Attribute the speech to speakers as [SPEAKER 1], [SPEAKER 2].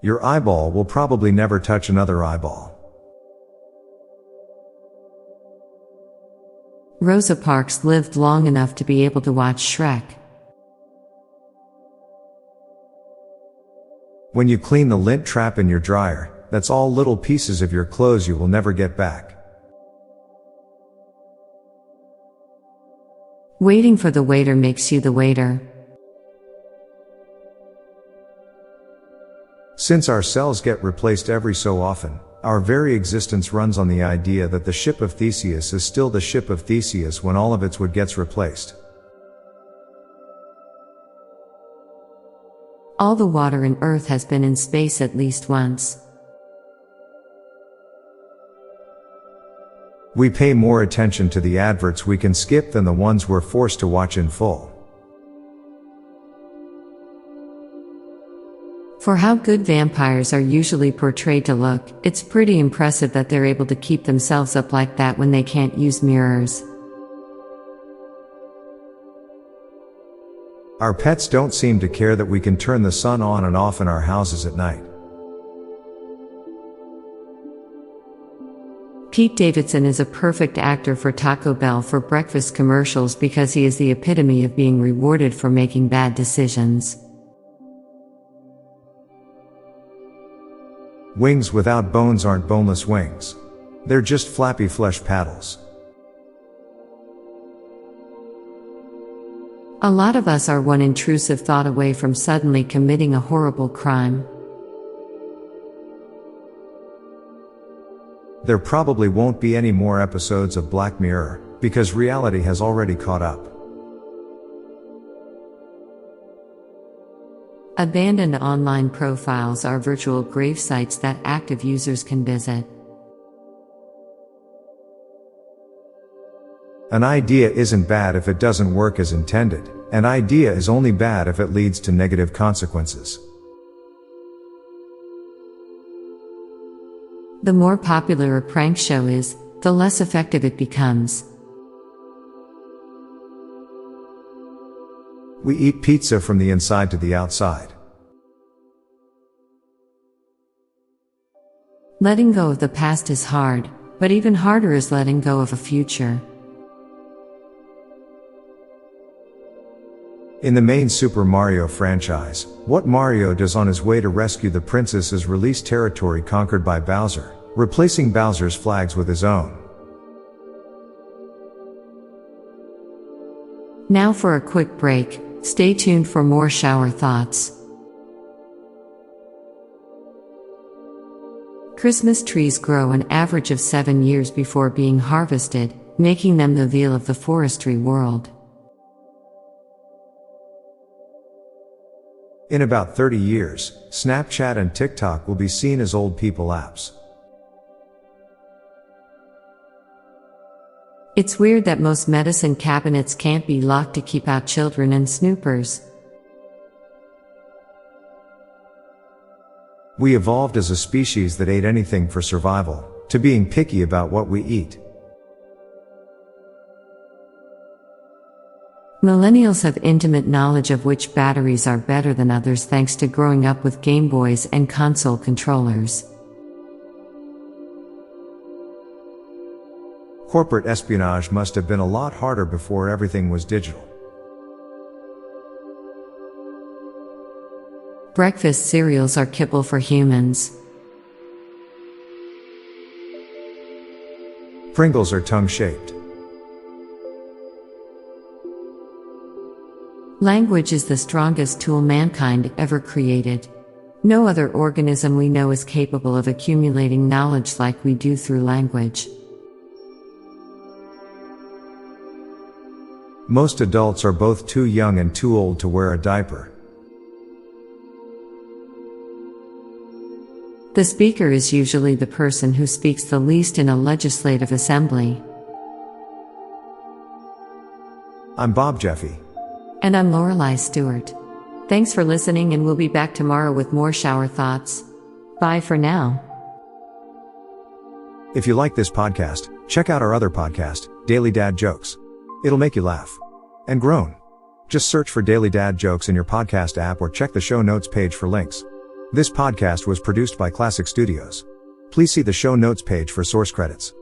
[SPEAKER 1] Your eyeball will probably never touch another eyeball.
[SPEAKER 2] Rosa Parks lived long enough to be able to watch Shrek.
[SPEAKER 1] When you clean the lint trap in your dryer, that's all little pieces of your clothes you will never get back.
[SPEAKER 2] Waiting for the waiter makes you the waiter.
[SPEAKER 1] Since our cells get replaced every so often, our very existence runs on the idea that the ship of Theseus is still the ship of Theseus when all of its wood gets replaced.
[SPEAKER 2] All the water in Earth has been in space at least once.
[SPEAKER 1] We pay more attention to the adverts we can skip than the ones we're forced to watch in full.
[SPEAKER 2] For how good vampires are usually portrayed to look, it's pretty impressive that they're able to keep themselves up like that when they can't use mirrors.
[SPEAKER 1] Our pets don't seem to care that we can turn the sun on and off in our houses at night.
[SPEAKER 2] Pete Davidson is a perfect actor for Taco Bell for breakfast commercials because he is the epitome of being rewarded for making bad decisions.
[SPEAKER 1] Wings without bones aren't boneless wings. They're just flappy flesh paddles.
[SPEAKER 2] A lot of us are one intrusive thought away from suddenly committing a horrible crime.
[SPEAKER 1] There probably won't be any more episodes of Black Mirror, because reality has already caught up.
[SPEAKER 2] Abandoned online profiles are virtual grave sites that active users can visit.
[SPEAKER 1] An idea isn't bad if it doesn't work as intended. An idea is only bad if it leads to negative consequences.
[SPEAKER 2] The more popular a prank show is, the less effective it becomes.
[SPEAKER 1] We eat pizza from the inside to the outside.
[SPEAKER 2] Letting go of the past is hard, but even harder is letting go of a future.
[SPEAKER 1] In the main Super Mario franchise, what Mario does on his way to rescue the princess is release territory conquered by Bowser, replacing Bowser's flags with his own.
[SPEAKER 2] Now for a quick break, stay tuned for more shower thoughts. Christmas trees grow an average of 7 years before being harvested, making them the veal of the forestry world.
[SPEAKER 1] In about 30 years, Snapchat and TikTok will be seen as old people apps.
[SPEAKER 2] It's weird that most medicine cabinets can't be locked to keep out children and snoopers.
[SPEAKER 1] We evolved as a species that ate anything for survival, to being picky about what we eat.
[SPEAKER 2] Millennials have intimate knowledge of which batteries are better than others thanks to growing up with Game Boys and console controllers.
[SPEAKER 1] Corporate espionage must have been a lot harder before everything was digital.
[SPEAKER 2] Breakfast cereals are kibble for humans.
[SPEAKER 1] Pringles are tongue-shaped.
[SPEAKER 2] Language is the strongest tool mankind ever created. No other organism we know is capable of accumulating knowledge like we do through language.
[SPEAKER 1] Most adults are both too young and too old to wear a diaper.
[SPEAKER 2] The speaker is usually the person who speaks the least in a legislative assembly.
[SPEAKER 1] I'm Bob Jeffy.
[SPEAKER 2] And I'm Lorelei Stewart. Thanks for listening, and we'll be back tomorrow with more shower thoughts. Bye for now.
[SPEAKER 1] If you like this podcast, check out our other podcast, Daily Dad Jokes. It'll make you laugh. And groan. Just search for Daily Dad Jokes in your podcast app or check the show notes page for links. This podcast was produced by Klassic Studios. Please see the show notes page for source credits.